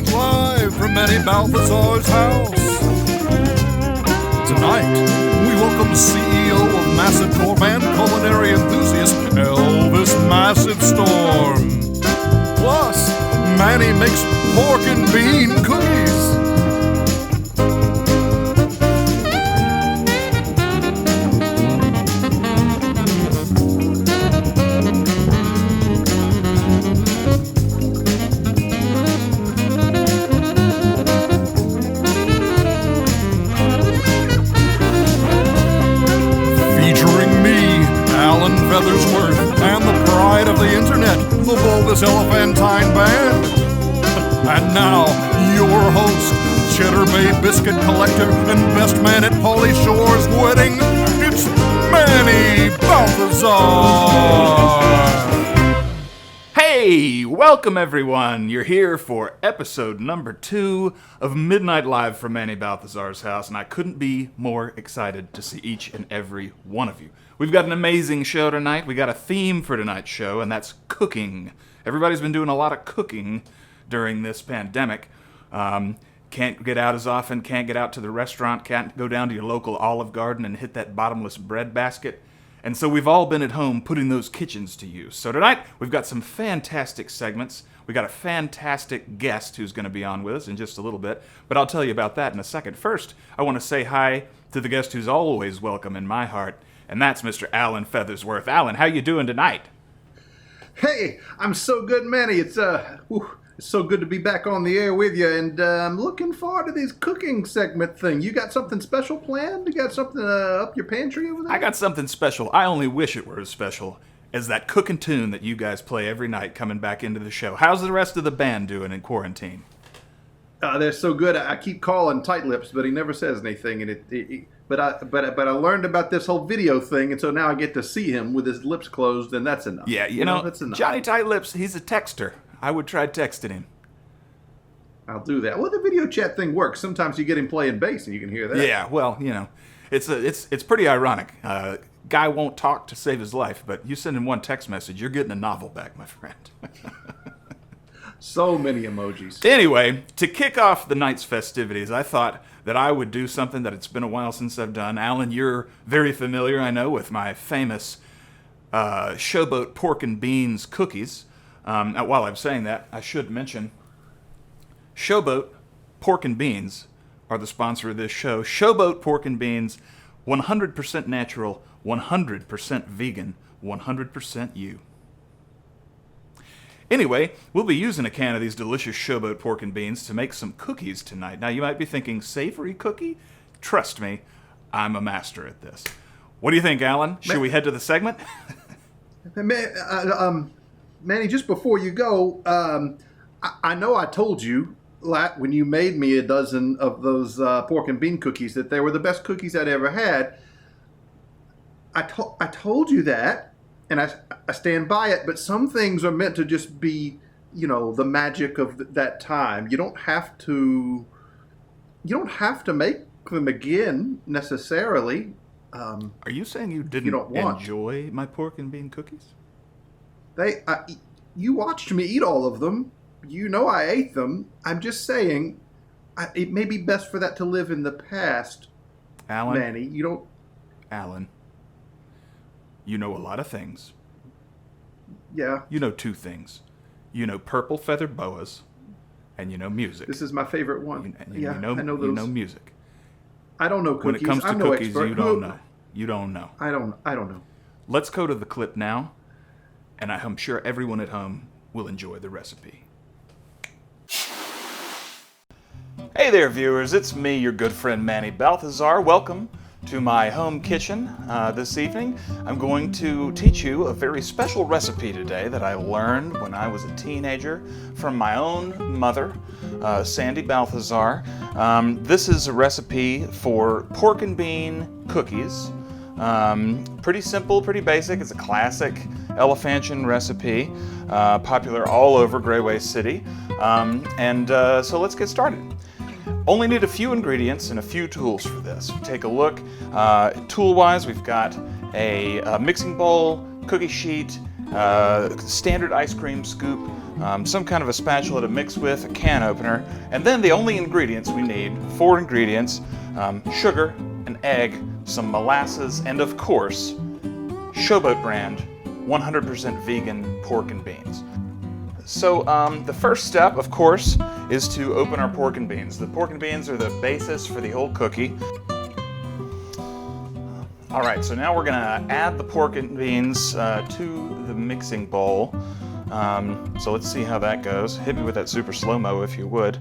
Broadcasting live from Manny Balthasar's house. Tonight, we welcome CEO of Massive Core Band culinary enthusiast Elvis Massive Storm. Plus, Manny makes pork and bean cookies. And the pride of the internet, the Bulbous Elephantine Band. And now, your host, Cheddar Bay Biscuit Collector and best man at Pauly Shore's wedding, it's Manny Balthasar. Hey, welcome everyone. You're here for episode number 2 of Midnight Live from Manny Balthasar's house, and I couldn't be more excited to see each and every one of you. We've got an amazing show tonight. We got a theme for tonight's show, and that's cooking. Everybody's been doing a lot of cooking during this pandemic. Can't get out as often, can't get out to the restaurant, can't go down to your local Olive Garden and hit that bottomless bread basket. And so we've all been at home putting those kitchens to use. So tonight, we've got some fantastic segments. We got a fantastic guest who's going to be on with us in just a little bit, but I'll tell you about that in a second. First, I want to say hi to the guest who's always welcome in my heart, and that's Mr. Alan Feathersworth. Alan, how you doing tonight? Hey, I'm so good, Manny. It's so good to be back on the air with you, and I'm looking forward to this cooking segment thing. You got something special planned? You got something up your pantry over there? I got something special. I only wish it were as special as that cooking tune that you guys play every night coming back into the show. How's the rest of the band doing in quarantine? They're so good. I keep calling Tight Lips, but he never says anything, and But I learned about this whole video thing, and so now I get to see him with his lips closed, and that's enough. Yeah, you know that's enough. Johnny Tight Lips, he's a texter. I would try texting him. I'll do that. Well, the video chat thing works. Sometimes you get him playing bass, and you can hear that. Yeah, well, you know, it's pretty ironic. Guy won't talk to save his life, but you send him one text message, you're getting a novel back, my friend. So many emojis. Anyway, to kick off the night's festivities, I thought that I would do something that it's been a while since I've done. Alan, you're very familiar, I know, with my famous Showboat pork and beans cookies. While I'm saying that, I should mention Showboat pork and beans are the sponsor of this show. Showboat pork and beans, 100% natural, 100% vegan, 100% you. Anyway, we'll be using a can of these delicious Showboat pork and beans to make some cookies tonight. Now, you might be thinking, savory cookie? Trust me, I'm a master at this. What do you think, Alan? Should we head to the segment? Manny, just before you go, I know I told you when you made me a dozen of those pork and bean cookies that they were the best cookies I'd ever had. I told you that. And I stand by it, but some things are meant to just be, you know, the magic of that time. You don't have to make them again necessarily. Are you saying you didn't enjoy my pork and bean cookies? You watched me eat all of them. You know I ate them. I'm just saying, it may be best for that to live in the past. Alan, Manny, you don't. Alan. You know a lot of things. Yeah. You know 2 things. You know purple feathered boas, and you know music. This is my favorite one. I know those. You know music. I don't know cookies. When it comes to cookies, you don't know. You don't know. I don't know. Let's go to the clip now, and I'm sure everyone at home will enjoy the recipe. Hey there, viewers. It's me, your good friend Manny Balthasar. Welcome to my home kitchen this evening. I'm going to teach you a very special recipe today that I learned when I was a teenager from my own mother, Sandy Balthasar. This is a recipe for pork and bean cookies. Pretty simple, pretty basic. It's a classic Elephantian recipe, popular all over Grayway City. So let's get started. Only need a few ingredients and a few tools for this. Take a look. Tool-wise, we've got a mixing bowl, cookie sheet, standard ice cream scoop, some kind of a spatula to mix with, a can opener, and then the only ingredients we need, 4 ingredients, sugar, an egg, some molasses, and of course, Showboat brand 100% vegan pork and beans. So the first step, of course, is to open our pork and beans. The pork and beans are the basis for the whole cookie. All right, so now we're gonna add the pork and beans to the mixing bowl. So let's see how that goes. Hit me with that super slow-mo if you would.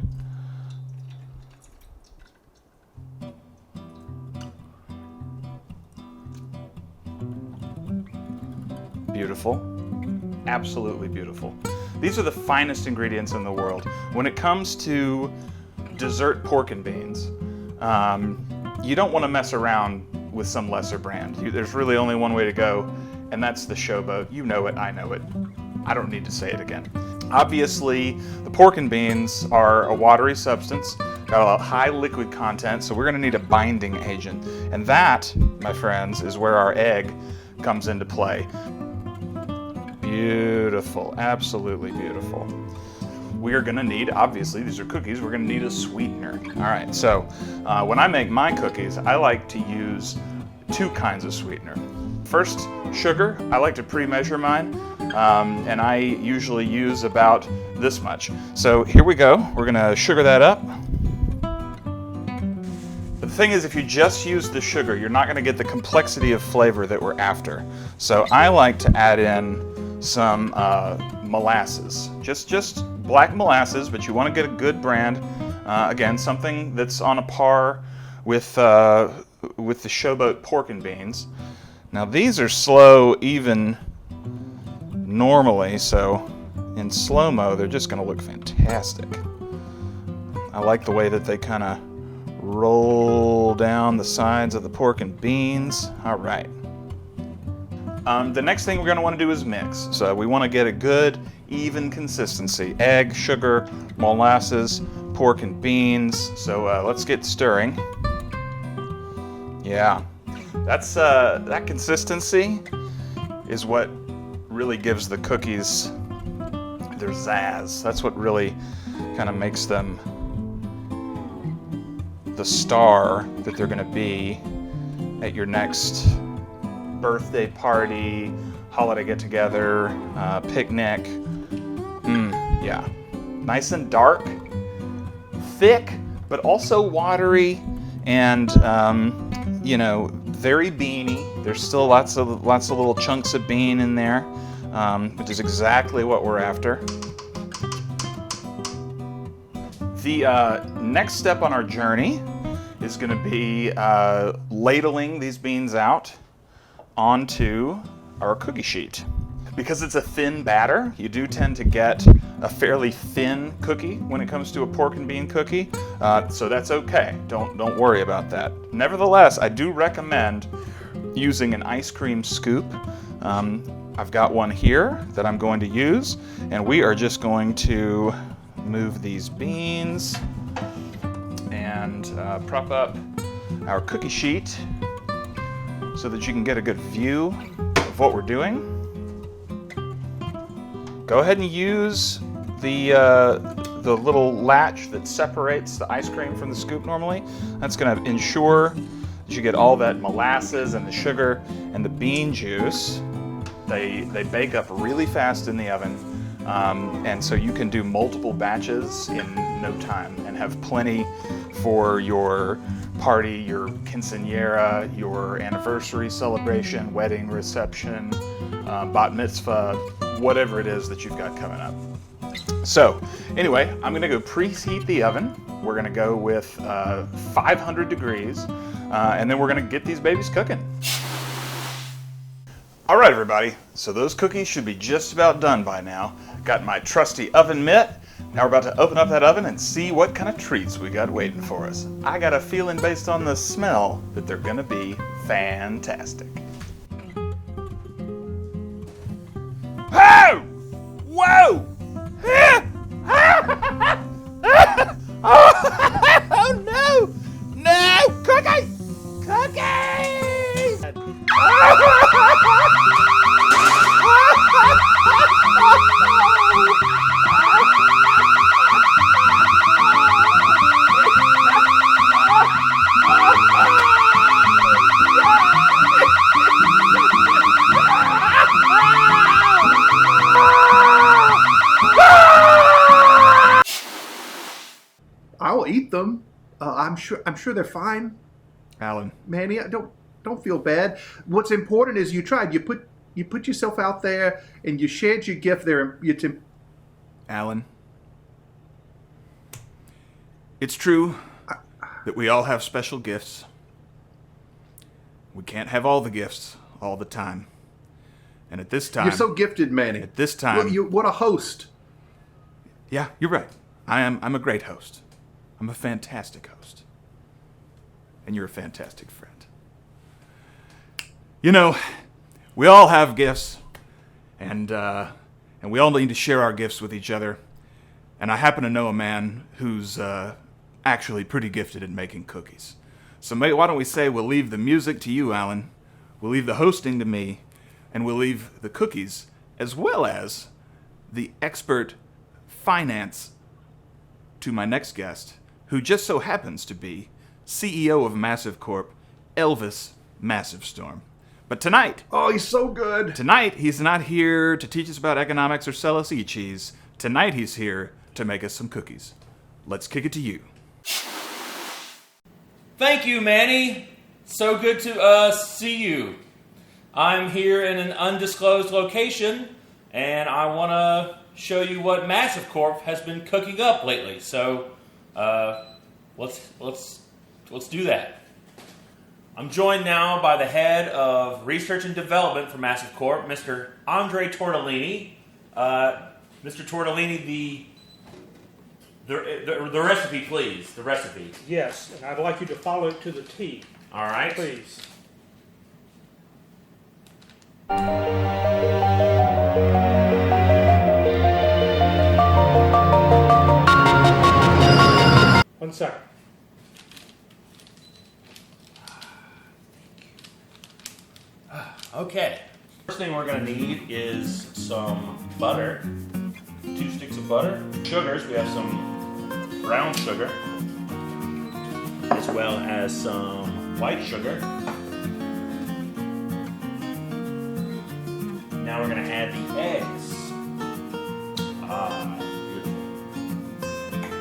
Beautiful. Absolutely beautiful. These are the finest ingredients in the world. When it comes to dessert pork and beans, you don't want to mess around with some lesser brand. There's really only one way to go, and that's the Showboat. You know it, I know it. I don't need to say it again. Obviously, the pork and beans are a watery substance, got a high liquid content, so we're gonna need a binding agent. And that, my friends, is where our egg comes into play. Beautiful, absolutely beautiful. We are gonna need, obviously, these are cookies, we're gonna need a sweetener. All right, so when I make my cookies, I like to use 2 kinds of sweetener. First, sugar. I like to pre-measure mine, and I usually use about this much. So here we go, we're gonna sugar that up. The thing is, if you just use the sugar, you're not gonna get the complexity of flavor that we're after. So I like to add in some molasses, just black molasses, but you want to get a good brand. Again, something that's on a par with the Showboat pork and beans. Now these are slow even normally, so in slow-mo they're just going to look fantastic. I like the way that they kind of roll down the sides of the pork and beans. All right. The next thing we're going to want to do is mix. So we want to get a good, even consistency. Egg, sugar, molasses, pork and beans. So let's get stirring. Yeah, that's that consistency is what really gives the cookies their zazz. That's what really kind of makes them the star that they're going to be at your next birthday party, holiday get-together, picnic. Yeah, nice and dark, thick, but also watery, and you know, very beany. There's still lots of little chunks of bean in there, which is exactly what we're after. The next step on our journey is going to be ladling these beans out onto our cookie sheet. Because it's a thin batter, you do tend to get a fairly thin cookie when it comes to a pork and bean cookie, so that's okay. Don't worry about that. Nevertheless, I do recommend using an ice cream scoop. I've got one here that I'm going to use, and we are just going to move these beans and prop up our cookie sheet so that you can get a good view of what we're doing. Go ahead and use the little latch that separates the ice cream from the scoop normally. That's going to ensure that you get all that molasses and the sugar and the bean juice. They bake up really fast in the oven, and so you can do multiple batches in no time and have plenty for your party, your quinceañera, your anniversary celebration, wedding reception, bat mitzvah, whatever it is that you've got coming up. So anyway, I'm gonna go preheat the oven. We're gonna go with 500 degrees, and then we're gonna get these babies cooking. All right, everybody, so those cookies should be just about done by now. Got my trusty oven mitt. Now we're about to open up that oven and see what kind of treats we got waiting for us. I got a feeling based on the smell that they're gonna be fantastic. Oh! Whoa! Oh no! No! Cookie! Cookie! I'll eat them. I'm sure they're fine. Alan. Manny, don't feel bad. What's important is you tried. You put yourself out there and you shared your gift there. Alan. It's true that we all have special gifts. We can't have all the gifts all the time. And at this time... You're so gifted, Manny. At this time... What a host. Yeah, you're right. I'm a great host. I'm a fantastic host. And you're a fantastic friend. You know, we all have gifts, and we all need to share our gifts with each other. And I happen to know a man who's actually pretty gifted at making cookies. So why don't we say we'll leave the music to you, Alan, we'll leave the hosting to me, and we'll leave the cookies, as well as the expert finance, to my next guest, who just so happens to be CEO of Massive Corp, Elvis Massive Storm. But tonight... Oh, he's so good. Tonight, he's not here to teach us about economics or sell us e-cheese. Tonight, he's here to make us some cookies. Let's kick it to you. Thank you, Manny. So good to see you. I'm here in an undisclosed location, and I want to show you what Massive Corp has been cooking up lately. So, let's do that. I'm joined now by the head of research and development for Massive Corp, Mr. Andre Tortellini. Mr. Tortellini, the recipe, please. The recipe. Yes, and I'd like you to follow it to the T. All right. Please. One second. Okay. First thing we're going to need is some butter. 2 sticks of butter. Sugars, we have some brown sugar, as well as some white sugar. Now we're going to add the eggs.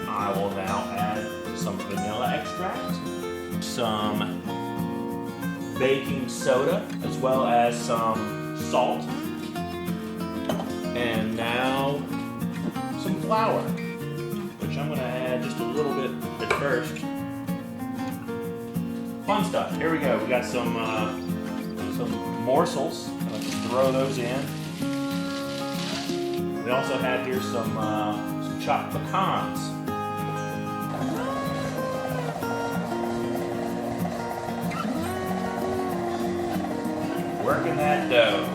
I will now add some vanilla extract, some baking soda, as well as some salt, and now some flour, which I'm going to add just a little bit at first. Fun stuff. Here we go. We got some morsels. Let's throw those in. We also have here some chopped pecans. Working that dough.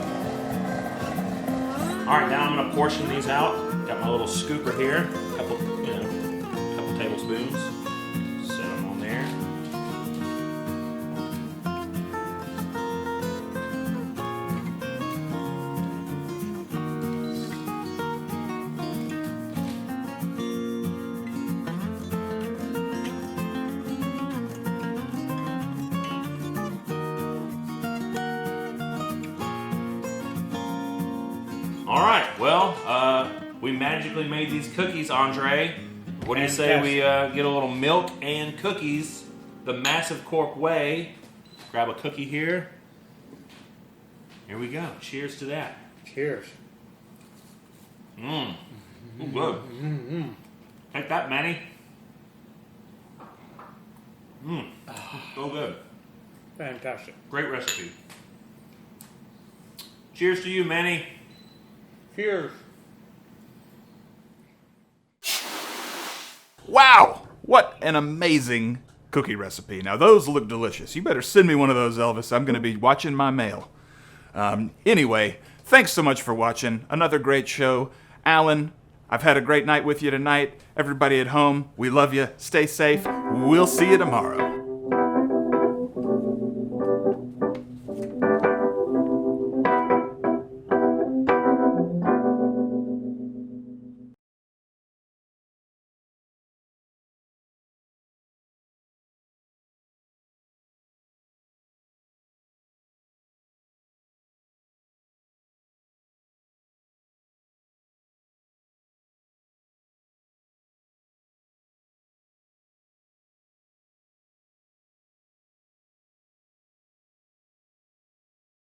All right, now I'm going to portion these out. Got my little scooper here, a couple tablespoons. Set them on there. All right, well, we magically made these cookies, Andre. What do you say we get a little milk and cookies the Massive Corp way? Grab a cookie here. Here we go. Cheers to that. Cheers. Ooh, good. Take that, Manny. So good. Fantastic. Great recipe. Cheers to you, Manny. Cheers. Wow! What an amazing cookie recipe. Now, those look delicious. You better send me one of those, Elvis. I'm going to be watching my mail. Anyway, thanks so much for watching. Another great show. Alan, I've had a great night with you tonight. Everybody at home, we love you. Stay safe. We'll see you tomorrow.